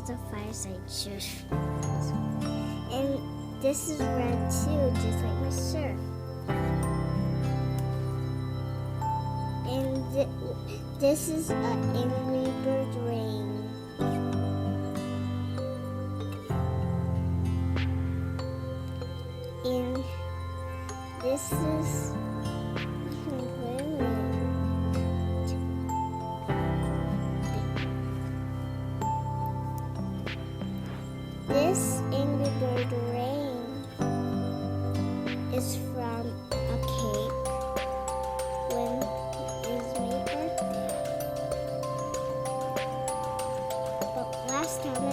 is a Fireside shirt. And this is red too, just like my shirt. And this is an Angry Bird ring. And this is this Angry Bird ring is from a cake when it's my birthday. But last time